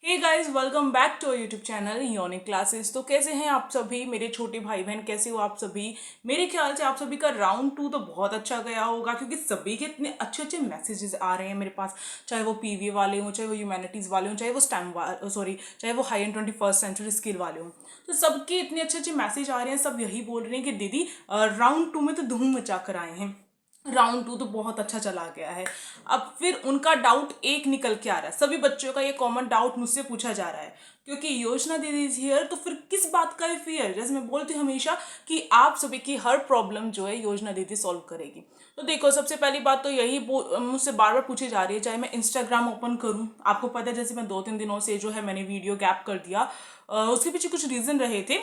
Hey guys, welcome back to YouTube channel Unique Classes. तो कैसे हैं आप सभी मेरे छोटे भाई बहन, कैसे हो आप सभी। मेरे ख्याल से आप सभी का राउंड 2 तो बहुत अच्छा गया होगा, क्योंकि सभी के इतने अच्छे अच्छे मैसेजेस आ रहे हैं मेरे पास। चाहे वो पीवी वाले हों, चाहे वो ह्यूमैनिटीज़ वाले हों, चाहे वो चाहे वो high and 21st century skill वाले हों। तो सबके इतने अच्छे अच्छे मैसेज आ रहे हैं। सब यही बोल रहे हैं कि दीदी राउंड 2 में तो धूम मचा कर आए हैं। राउंड 2 तो बहुत अच्छा चला गया है। अब फिर उनका डाउट एक निकल के आ रहा है। सभी बच्चों का ये कॉमन डाउट मुझसे पूछा जा रहा है, क्योंकि योजना दीदी इज हियर, तो फिर किस बात का फियर। जैसे मैं बोलती हूँ हमेशा कि आप सभी की हर प्रॉब्लम जो है योजना दीदी सॉल्व करेगी। तो देखो, सबसे पहली बात तो यही मुझसे बार बार पूछी जा रही है, चाहे मैं इंस्टाग्राम ओपन करूँ। आपको पता है, जैसे मैं 2-3 दिनों से जो है मैंने वीडियो गैप कर दिया। उसके पीछे कुछ रीज़न रहे थे।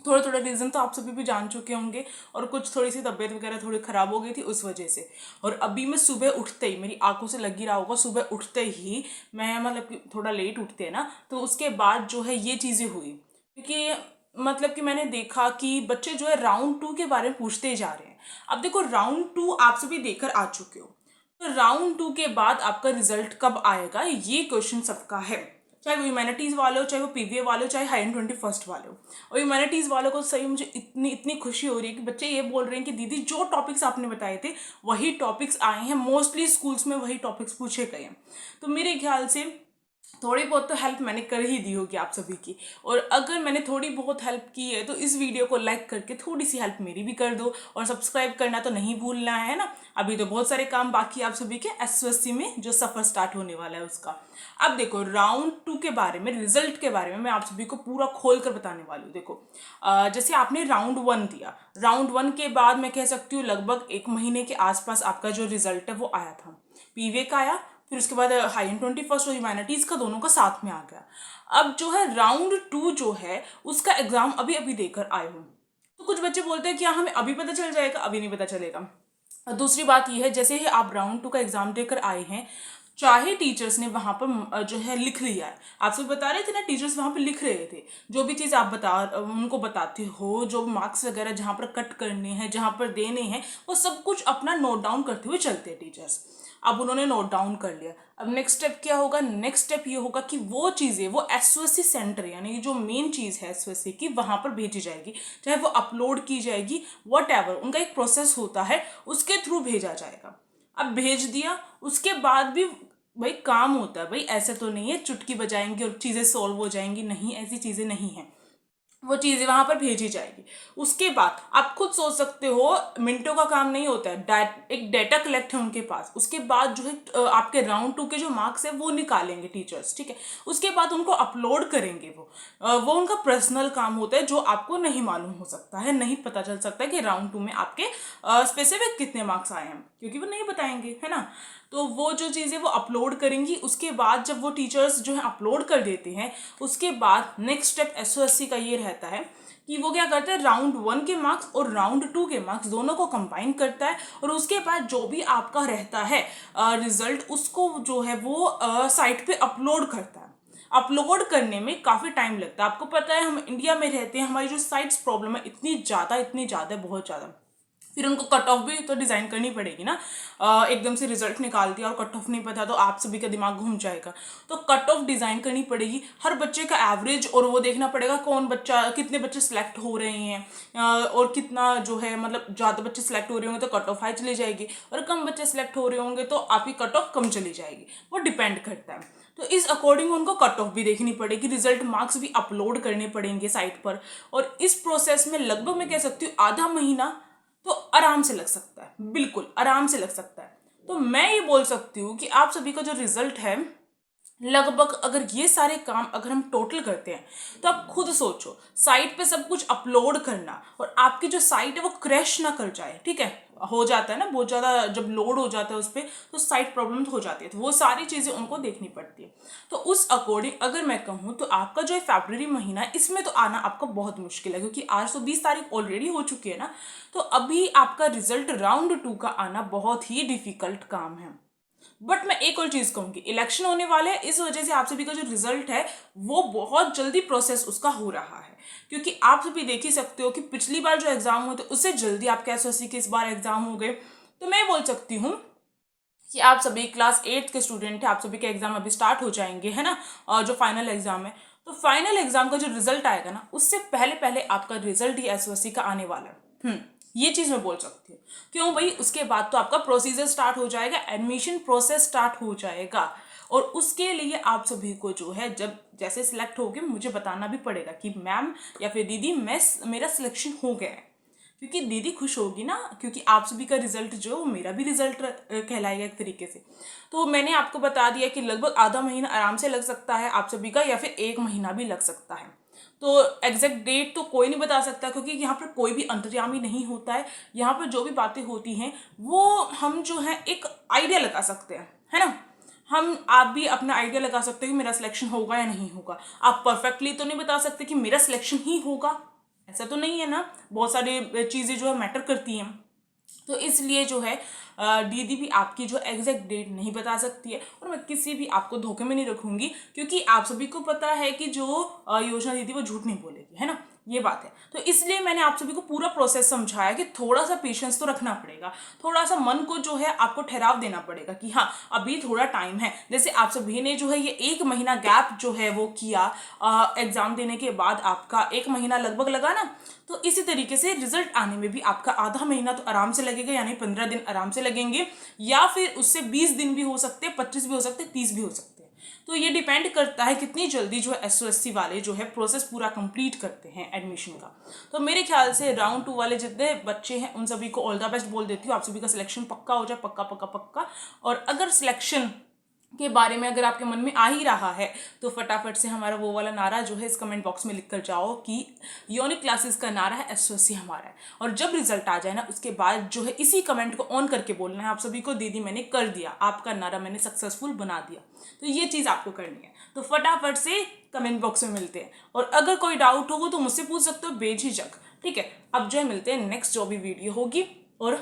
थोड़े थोड़े रीज़न तो आप सभी भी जान चुके होंगे, और कुछ थोड़ी सी तबीयत वगैरह थोड़ी ख़राब हो गई थी उस वजह से। और अभी मैं सुबह उठते ही, मेरी आंखों से लग ही रहा होगा, सुबह उठते ही मैं मतलब कि थोड़ा लेट उठते हैं ना, तो उसके बाद जो है ये चीज़ें हुई। क्योंकि मतलब कि मैंने देखा कि बच्चे जो है राउंड 2 के बारे में पूछते जा रहे हैं। अब देखो, राउंड 2 आप सभी देकर आ चुके हो, तो राउंड 2 के बाद आपका रिजल्ट कब आएगा, ये क्वेश्चन सबका है। चाहे वो ह्यूमैनिटीज़ वाले हो, चाहे वो पीवीए वाले हो, चाहे हाई एंड 21st वाले हो। और ह्यूमैनिटीज़ वालों को सही मुझे इतनी इतनी खुशी हो रही है कि बच्चे ये बोल रहे हैं कि दीदी जो टॉपिक्स आपने बताए थे वही टॉपिक्स आए हैं, मोस्टली स्कूल्स में वही टॉपिक्स पूछे गए हैं। तो मेरे ख्याल से थोड़ी बहुत तो हेल्प मैंने कर ही दी होगी आप सभी की। और अगर मैंने थोड़ी बहुत हेल्प की है तो इस वीडियो को लाइक करके थोड़ी सी हेल्प मेरी भी कर दो, और सब्सक्राइब करना तो नहीं भूलना है ना। अभी तो बहुत सारे काम बाकी है आप सभी के एसएससी में जो सफ़र स्टार्ट होने वाला है उसका। अब देखो, राउंड 2 के बारे में, रिजल्ट के बारे में मैं आप सभी को पूरा खोल कर बताने वाली हूँ। देखो, जैसे आपने राउंड 1 दिया, राउंड 1 के बाद मैं कह सकती हूँ लगभग 1 महीने के आसपास आपका जो रिजल्ट है वो आया था। पीवे का आया, फिर उसके बाद हाई एंड 21st और ह्यूमैनिटीज़ का दोनों का साथ में आ गया। अब जो है राउंड 2 जो है उसका एग्जाम अभी अभी देकर आए हूँ। तो कुछ बच्चे बोलते हैं कि हाँ, हमें अभी पता चल जाएगा, अभी नहीं पता चलेगा। और दूसरी बात यह है, जैसे ही आप राउंड 2 का एग्जाम देकर आए हैं, चाहे टीचर्स ने वहाँ पर जो है लिख लिया है। आप सब बता रहे थे ना, टीचर्स वहाँ पर लिख रहे थे। जो भी चीज़ आप उनको बताते हो, जो मार्क्स वगैरह जहाँ पर कट करने हैं, जहाँ पर देने हैं, वो सब कुछ अपना नोट डाउन करते हुए चलते हैं टीचर्स। अब उन्होंने नोट डाउन कर लिया। अब नेक्स्ट स्टेप क्या होगा? नेक्स्ट स्टेप ये होगा कि वो चीज़ें, वो एसओएससी सेंटर, यानी जो मेन चीज़ है एसओएससी की, वहाँ पर भेजी जाएगी। चाहे वो अपलोड की जाएगी, वट एवर, उनका एक प्रोसेस होता है, उसके थ्रू भेजा जाएगा। अब भेज दिया, उसके बाद भी भाई काम होता है। भाई ऐसे तो नहीं है चुटकी बजाएंगे और चीज़ें सॉल्व हो जाएंगी, नहीं, ऐसी चीज़ें नहीं हैं। वो चीज़ें वहाँ पर भेजी जाएगी। उसके बाद आप खुद सोच सकते हो, मिनटों का काम नहीं होता है। एक डेटा कलेक्ट है उनके पास। उसके बाद जो है आपके राउंड 2 के जो मार्क्स है वो निकालेंगे टीचर्स, ठीक है। उसके बाद उनको अपलोड करेंगे। वो उनका पर्सनल काम होता है, जो आपको नहीं मालूम हो सकता है, नहीं पता चल सकता है कि राउंड 2 में आपके स्पेसिफिक कितने मार्क्स आए हैं, क्योंकि वो नहीं बताएंगे, है ना। तो वो जो चीज़ें वो अपलोड करेंगी, उसके बाद जब वो टीचर्स जो है अपलोड कर देते हैं, उसके बाद नेक्स्ट स्टेप एसओएससी का ये रहता है कि वो क्या करता है, राउंड 1 के मार्क्स और राउंड 2 के मार्क्स दोनों को कंबाइन करता है, और उसके बाद जो भी आपका रहता है रिजल्ट, उसको जो है वो साइट पे अपलोड करता है। अपलोड करने में काफ़ी टाइम लगता है। आपको पता है, हम इंडिया में रहते हैं, हमारी जो साइट्स प्रॉब्लम है इतनी ज़्यादा, बहुत ज़्यादा। फिर उनको कट ऑफ भी तो डिज़ाइन करनी पड़ेगी ना। एकदम से रिजल्ट निकाल दिया और कट ऑफ नहीं पता, तो आप सभी का दिमाग घूम जाएगा। तो कट ऑफ डिज़ाइन करनी पड़ेगी, हर बच्चे का एवरेज, और वो देखना पड़ेगा कौन बच्चा, कितने बच्चे सेलेक्ट हो रहे हैं, और कितना जो है, मतलब ज़्यादा बच्चे सेलेक्ट हो रहे होंगे तो कट ऑफ हाई चली जाएगी, और कम बच्चे सेलेक्ट हो रहे होंगे तो आपकी कट ऑफ कम चली जाएगी। वो डिपेंड करता है। तो इस अकॉर्डिंग उनको कट ऑफ भी देखनी पड़ेगी, रिजल्ट मार्क्स भी अपलोड करने पड़ेंगे साइट पर। और इस प्रोसेस में लगभग मैं कह सकती हूँ आधा महीना तो आराम से लग सकता है, बिल्कुल आराम से लग सकता है। तो मैं ये बोल सकती हूँ कि आप सभी का जो रिजल्ट है, लगभग अगर ये सारे काम अगर हम टोटल करते हैं, तो आप खुद सोचो, साइट पे सब कुछ अपलोड करना, और आपकी जो साइट है वो क्रैश ना कर जाए, ठीक है। हो जाता है ना बहुत ज़्यादा, जब लोड हो जाता है उस पर, तो साइट प्रॉब्लम हो जाती है, तो वो सारी चीज़ें उनको देखनी पड़ती है। तो उस अकॉर्डिंग अगर मैं कहूँ तो आपका जो है फरवरी महीना है, इसमें तो आना आपका बहुत मुश्किल है, क्योंकि आज तो 20 तारीख ऑलरेडी हो चुकी है ना। तो अभी आपका रिजल्ट राउंड 2 का आना बहुत ही डिफिकल्ट काम है। बट मैं एक और चीज कहूंगी, इलेक्शन होने वाले हैं, इस वजह से आप सभी का जो रिजल्ट है वो बहुत जल्दी प्रोसेस उसका हो रहा है। क्योंकि आप सभी देख ही सकते हो कि पिछली बार जो एग्जाम हुए थे उससे जल्दी आपके एसओसी के इस बार एग्जाम हो गए। तो मैं बोल सकती हूँ कि आप सभी क्लास 8 के स्टूडेंट हैं, आप सभी के एग्जाम अभी स्टार्ट हो जाएंगे, है ना, और जो फाइनल एग्जाम है, तो फाइनल एग्जाम का जो रिजल्ट आएगा ना, उससे पहले पहले आपका रिजल्ट ही एसओएससी का आने वाला है। ये चीज़ मैं बोल सकती हूँ। क्यों भाई, उसके बाद तो आपका प्रोसीजर स्टार्ट हो जाएगा, एडमिशन प्रोसेस स्टार्ट हो जाएगा, और उसके लिए आप सभी को जो है जब जैसे सिलेक्ट होगे मुझे बताना भी पड़ेगा कि मैम या फिर दीदी मेरा सिलेक्शन हो गया है, क्योंकि दीदी खुश होगी ना, क्योंकि आप सभी का रिजल्ट जो वो मेरा भी रिजल्ट कहलाएगा एक तरीके से। तो मैंने आपको बता दिया कि लगभग आधा महीना आराम से लग सकता है आप सभी का, या फिर 1 महीना भी लग सकता है। तो एग्जैक्ट डेट तो कोई नहीं बता सकता, क्योंकि यहाँ पर कोई भी अंतर्यामी नहीं होता है। यहाँ पर जो भी बातें होती हैं वो हम जो है एक आइडिया लगा सकते हैं, है ना। आप भी अपना आइडिया लगा सकते हो कि मेरा सिलेक्शन होगा या नहीं होगा। आप परफेक्टली तो नहीं बता सकते कि मेरा सिलेक्शन ही होगा, ऐसा तो नहीं है ना। बहुत सारी चीज़ें जो है मैटर करती हैं, तो इसलिए जो है दीदी भी आपकी जो एग्जैक्ट डेट नहीं बता सकती है, और मैं किसी भी आपको धोखे में नहीं रखूंगी, क्योंकि आप सभी को पता है कि जो योजना दीदी वो झूठ नहीं बोलेगी, है ना, ये बात है। तो इसलिए मैंने आप सभी को पूरा प्रोसेस समझाया कि थोड़ा सा पेशेंस तो रखना पड़ेगा, थोड़ा सा मन को जो है आपको ठहराव देना पड़ेगा कि हाँ अभी थोड़ा टाइम है। जैसे आप सभी ने जो है ये 1 महीना गैप जो है वो किया एग्जाम देने के बाद, आपका 1 महीना लगभग लगा ना, तो इसी तरीके से रिजल्ट आने में भी आपका आधा महीना तो आराम से लगेगा, यानी 15 दिन आराम से लगेंगे, या फिर उससे 20 दिन भी हो सकते हैं, 25 भी हो सकते हैं, 30 भी हो सकते हैं। तो ये डिपेंड करता है कितनी जल्दी जो है एसओएससी वाले जो है प्रोसेस पूरा कंप्लीट करते हैं एडमिशन का। तो मेरे ख्याल से राउंड 2 वाले जितने बच्चे हैं उन सभी को ऑल द बेस्ट बोल देती हूँ। आप सभी का सिलेक्शन पक्का हो जाए, पक्का पक्का पक्का। और अगर सिलेक्शन के बारे में अगर आपके मन में आ ही रहा है तो फटाफट से हमारा वो वाला नारा जो है इस कमेंट बॉक्स में लिख कर जाओ कि यूनिक क्लासेस का नारा है, एसओएससी हमारा है। और जब रिजल्ट आ जाए ना उसके बाद जो है इसी कमेंट को ऑन करके बोलना है आप सभी को, दीदी मैंने कर दिया, आपका नारा मैंने सक्सेसफुल बना दिया। तो ये चीज़ आपको करनी है। तो फटाफट से कमेंट बॉक्स में मिलते हैं, और अगर कोई डाउट होगा तो मुझसे पूछ सकते हो बेझिझक, ठीक है। अब जो है मिलते हैं नेक्स्ट जो भी वीडियो होगी, और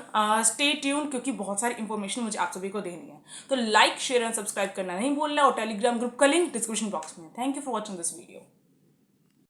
स्टे ट्यून, क्योंकि बहुत सारी इंफॉर्मेशन मुझे आप सभी को देनी है। तो लाइक शेयर एंड सब्सक्राइब करना नहीं भूलना, और टेलीग्राम ग्रुप का लिंक डिस्क्रिप्शन बॉक्स में। Thank you for watching this video.